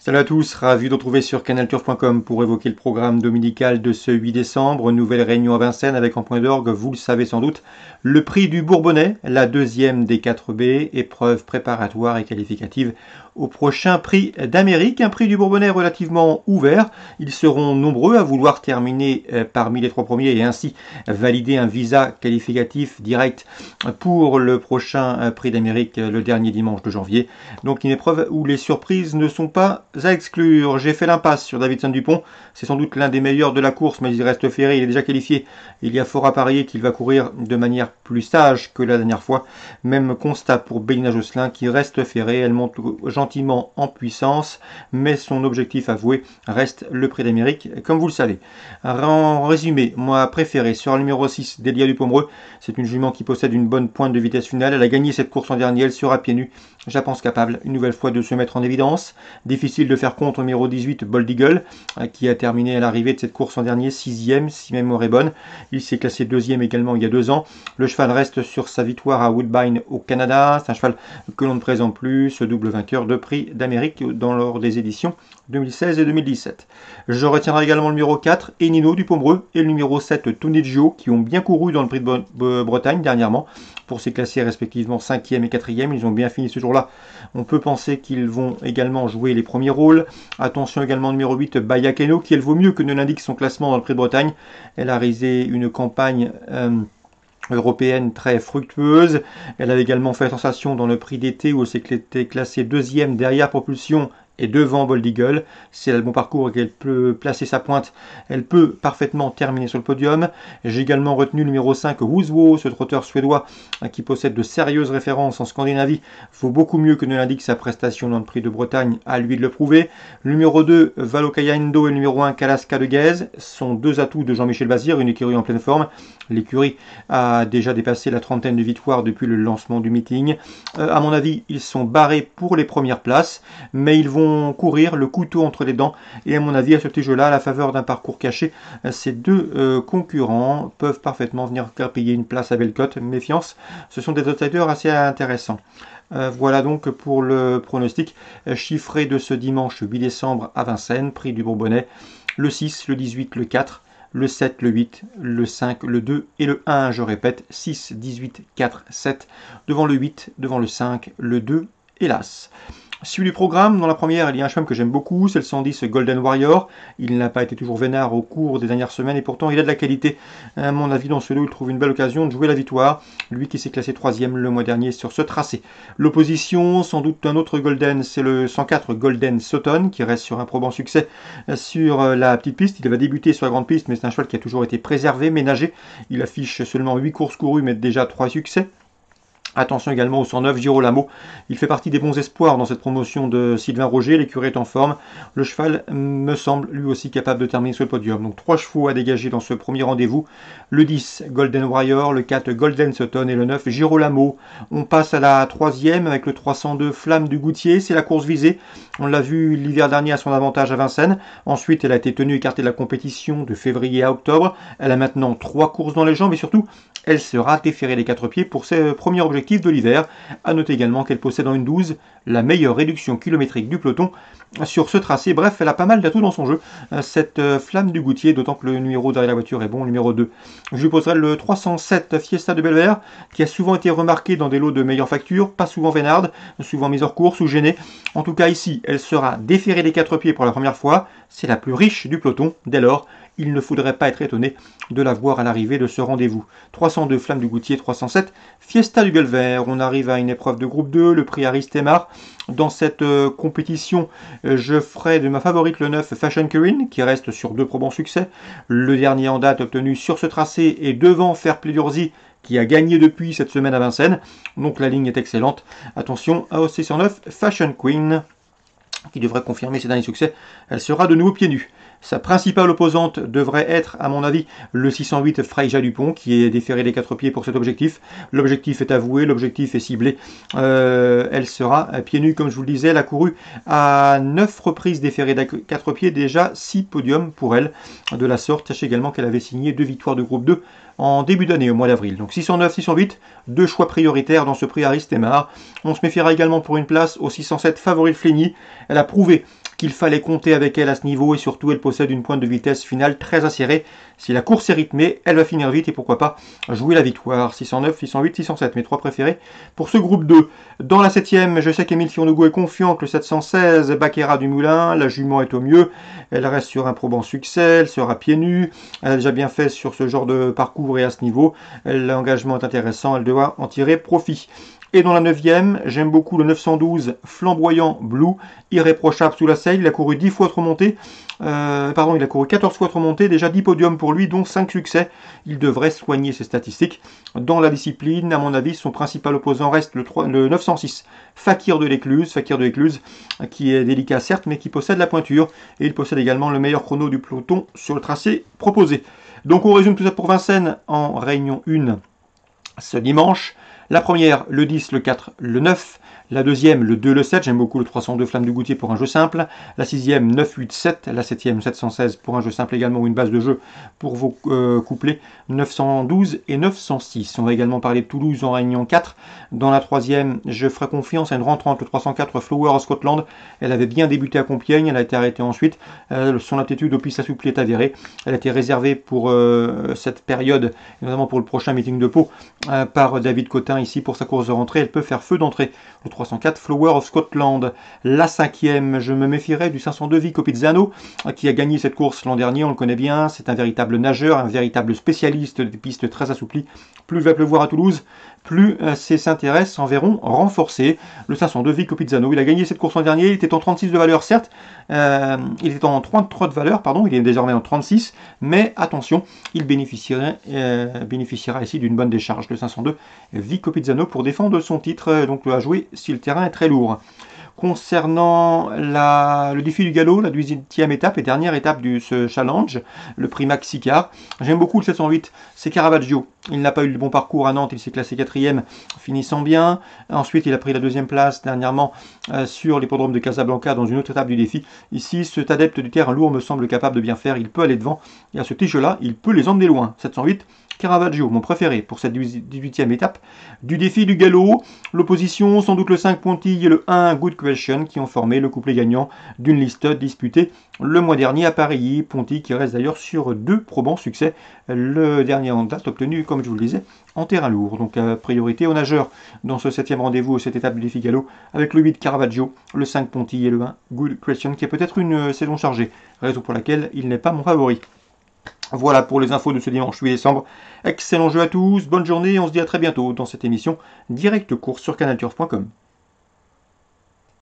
Salut à tous, ravi de vous retrouver sur canalturf.com pour évoquer le programme dominical de ce 8 décembre. Nouvelle réunion à Vincennes avec en point d'orgue, vous le savez sans doute, le prix du Bourbonnais, la deuxième des 4B, épreuve préparatoire et qualificative au prochain prix d'Amérique. Un prix du Bourbonnais relativement ouvert. Ils seront nombreux à vouloir terminer parmi les trois premiers et ainsi valider un visa qualificatif direct pour le prochain prix d'Amérique le dernier dimanche de janvier. Donc une épreuve où les surprises ne sont pas à exclure. J'ai fait l'impasse sur Davidson Dupont. C'est sans doute l'un des meilleurs de la course, mais il reste ferré, il est déjà qualifié. Il y a fort à parier qu'il va courir de manière plus sage que la dernière fois. Même constat pour Bélina Josselin qui reste ferré. Elle monte gentiment en puissance, mais son objectif avoué reste le prix d'Amérique, comme vous le savez. En résumé, moi préféré sur le numéro 6, Delia Dupomereux. C'est une jument qui possède une bonne pointe de vitesse finale. Elle a gagné cette course en dernier, elle sera pieds nus. Je la pense capable une nouvelle fois de se mettre en évidence. Difficile de faire contre au numéro 18, Bold Eagle, qui a terminé à l'arrivée de cette course en dernier, 6e, si mémoire est bonne. Il s'est classé 2e également il y a 2 ans. Le cheval reste sur sa victoire à Woodbine au Canada. C'est un cheval que l'on ne présente plus, ce double vainqueur de prix d'Amérique lors des éditions 2016 et 2017. Je retiendrai également le numéro 4, Enino du Pomereux, et le numéro 7, Tonegio, qui ont bien couru dans le prix de Bretagne dernièrement, pour s'y classer respectivement 5e et 4e. Ils ont bien fini ce jour-là. On peut penser qu'ils vont également jouer les premiers rôles. Attention également au numéro 8, Bayakeno, qui elle vaut mieux que ne l'indique son classement dans le prix de Bretagne. Elle a réalisé une campagne européenne très fructueuse. Elle a également fait sensation dans le prix d'été où elle s'était classée 2e derrière Propulsion et devant Bold Eagle. Si elle a le bon parcours et qu'elle peut placer sa pointe, elle peut parfaitement terminer sur le podium. J'ai également retenu le numéro 5, Woozwo, ce trotteur suédois qui possède de sérieuses références en Scandinavie. Vaut beaucoup mieux que ne l'indique sa prestation dans le prix de Bretagne, à lui de le prouver. Le numéro 2, Valokayaindo, et le numéro 1, Kalaska de Guèze sont deux atouts de Jean-Michel Bazir, une écurie en pleine forme. L'écurie a déjà dépassé la trentaine de victoires depuis le lancement du meeting. À mon avis, ils sont barrés pour les premières places, mais ils vont courir le couteau entre les dents. Et à mon avis, à ce petit jeu-là, à la faveur d'un parcours caché, ces deux concurrents peuvent parfaitement venir payer une place à Bellecote. Méfiance, ce sont des outsiders assez intéressants. Voilà donc pour le pronostic chiffré de ce dimanche 8 décembre à Vincennes, prix du Bourbonnais, le 6, le 18, le 4, le 7, le 8, le 5, le 2 et le 1, je répète, 6, 18, 4, 7, devant le 8, devant le 5, le 2, hélas. Suivi du programme, dans la première, il y a un cheval que j'aime beaucoup, c'est le 110 Golden Warrior. Il n'a pas été toujours vénard au cours des dernières semaines et pourtant il a de la qualité. À mon avis, dans ce lot, il trouve une belle occasion de jouer la victoire. Lui qui s'est classé 3e le mois dernier sur ce tracé. L'opposition, sans doute un autre Golden, c'est le 104 Golden Sutton qui reste sur un probant succès sur la petite piste. Il va débuter sur la grande piste, mais c'est un cheval qui a toujours été préservé, ménagé. Il affiche seulement 8 courses courues, mais déjà 3 succès. Attention également au 109 Girolamo, il fait partie des bons espoirs dans cette promotion de Sylvain Roger, l'écurie est en forme. Le cheval me semble lui aussi capable de terminer sur le podium. Donc 3 chevaux à dégager dans ce premier rendez-vous. Le 10 Golden Warrior, le 4 Golden Sutton et le 9 Girolamo. On passe à la 3e avec le 302 Flamme du Goutier, c'est la course visée. On l'a vu l'hiver dernier à son avantage à Vincennes. Ensuite elle a été tenue écartée de la compétition de février à octobre. Elle a maintenant 3 courses dans les jambes et surtout elle sera déférée les 4 pieds pour ses premiers objectifs de l'hiver. A noter également qu'elle possède en une 12 la meilleure réduction kilométrique du peloton sur ce tracé. Bref, elle a pas mal d'atouts dans son jeu, cette Flamme du Goutier, d'autant que le numéro derrière la voiture est bon, le numéro 2. Je lui poserai le 307 Fiesta de Belver, qui a souvent été remarqué dans des lots de meilleure facture, pas souvent vénarde, souvent mise hors course ou gênée. En tout cas ici, elle sera déférée des 4 pieds pour la première fois. C'est la plus riche du peloton. Dès lors, il ne faudrait pas être étonné de la voir à l'arrivée de ce rendez-vous. 302 Flamme du Goutier, 307 Fiesta du Belver. On arrive à une épreuve de groupe 2, le prix Aristemar. Dans cette compétition, je ferai de ma favorite le 9 Fashion Queen, qui reste sur 2 probants succès. Le dernier en date obtenu sur ce tracé est devant Fairplay d'Urzy, qui a gagné depuis cette semaine à Vincennes. Donc la ligne est excellente. Attention à OC109 Fashion Queen, qui devrait confirmer ses derniers succès. Elle sera de nouveau pieds nus. Sa principale opposante devrait être, à mon avis, le 608 Freja Dupont, qui est déféré des 4 pieds pour cet objectif. L'objectif est avoué, l'objectif est ciblé. Elle sera pieds nus, comme je vous le disais. Elle a couru à 9 reprises déférées des 4 pieds, déjà 6 podiums pour elle. De la sorte, sachez également qu'elle avait signé 2 victoires de groupe 2 en début d'année, au mois d'avril. Donc 609, 608, 2 choix prioritaires dans ce prix Aristemar. On se méfiera également pour une place au 607 Favorite Fligny. Elle a prouvé qu'il fallait compter avec elle à ce niveau et surtout elle possède une pointe de vitesse finale très acérée. Si la course est rythmée, elle va finir vite et pourquoi pas jouer la victoire. 609, 608, 607, mes trois préférés pour ce groupe 2. Dans la 7e, je sais qu'Émile Fionogo est confiant que le 716, Baccarat du Moulin, la jument est au mieux. Elle reste sur un probant succès, elle sera pieds nus. Elle a déjà bien fait sur ce genre de parcours et à ce niveau. L'engagement est intéressant, elle doit en tirer profit. Et dans la 9e, j'aime beaucoup le 912 Flamboyant Blue, irréprochable sous la selle. Il a couru 10 fois trop monté. Il a couru 14 fois trop monté, déjà 10 podiums pour lui, dont 5 succès. Il devrait soigner ses statistiques. Dans la discipline, à mon avis, son principal opposant reste le 906 Fakir de l'Écluse, qui est délicat certes, mais qui possède la pointure. Et il possède également le meilleur chrono du peloton sur le tracé proposé. Donc on résume tout ça pour Vincennes en réunion 1 ce dimanche. La première, le 10, le 4, le 9. La deuxième, le 2, le 7. J'aime beaucoup le 302 Flamme du Goutier pour un jeu simple. La sixième, 9, 8, 7. La septième, 716 pour un jeu simple également ou une base de jeu pour vos couplets 912 et 906. On va également parler de Toulouse en réunion 4. Dans la troisième, je ferai confiance à une rentrante, le 304 Flower of Scotland. Elle avait bien débuté à Compiègne, elle a été arrêtée ensuite. Son aptitude aux pistes assouplies est avérée. Elle a été réservée pour cette période, notamment pour le prochain meeting de Pau, par David Cotin ici pour sa course de rentrée. Elle peut faire feu d'entrée. Le 304 Flower of Scotland. La cinquième, je me méfierais du 502 Vico Pizzano qui a gagné cette course l'an dernier, on le connaît bien. C'est un véritable nageur, un véritable spécialiste des pistes très assouplies. Plus il va pleuvoir à Toulouse, plus ses intérêts s'en verront renforcés. Le 502 Vico Pizzano, il a gagné cette course l'an dernier, il était en 36 de valeur certes, il était en 33 de valeur, pardon, il est désormais en 36, mais attention, il bénéficiera ici d'une bonne décharge. Le 502 Vico Pizzano pour défendre son titre, donc à jouer si le terrain est très lourd. Concernant le défi du galop, la 18e étape et dernière étape de ce challenge, le prix Max Sicard. J'aime beaucoup le 708, c'est Caravaggio. Il n'a pas eu le bon parcours à Nantes, il s'est classé 4e, finissant bien. Ensuite, il a pris la 2e place dernièrement sur l'hippodrome de Casablanca dans une autre étape du défi. Ici, cet adepte du terrain lourd me semble capable de bien faire, il peut aller devant. Et à ce tige-là, il peut les emmener loin. 708, Caravaggio, mon préféré pour cette 18e étape du défi du galop. L'opposition, sans doute le 5 Pontille et le 1 Good Question qui ont formé le couplet gagnant d'une liste disputée le mois dernier à Paris. Pontille qui reste d'ailleurs sur 2 probants succès. Le dernier en date obtenu, comme je vous le disais, en terrain lourd. Donc priorité aux nageurs dans ce 7e rendez-vous, cette étape du défi galop, avec le 8 Caravaggio, le 5 Pontille et le 1 Good Question qui est peut-être une saison chargée, raison pour laquelle il n'est pas mon favori. Voilà pour les infos de ce dimanche 8 décembre. Excellent jeu à tous, bonne journée, on se dit à très bientôt dans cette émission Direct Course sur canalturf.com.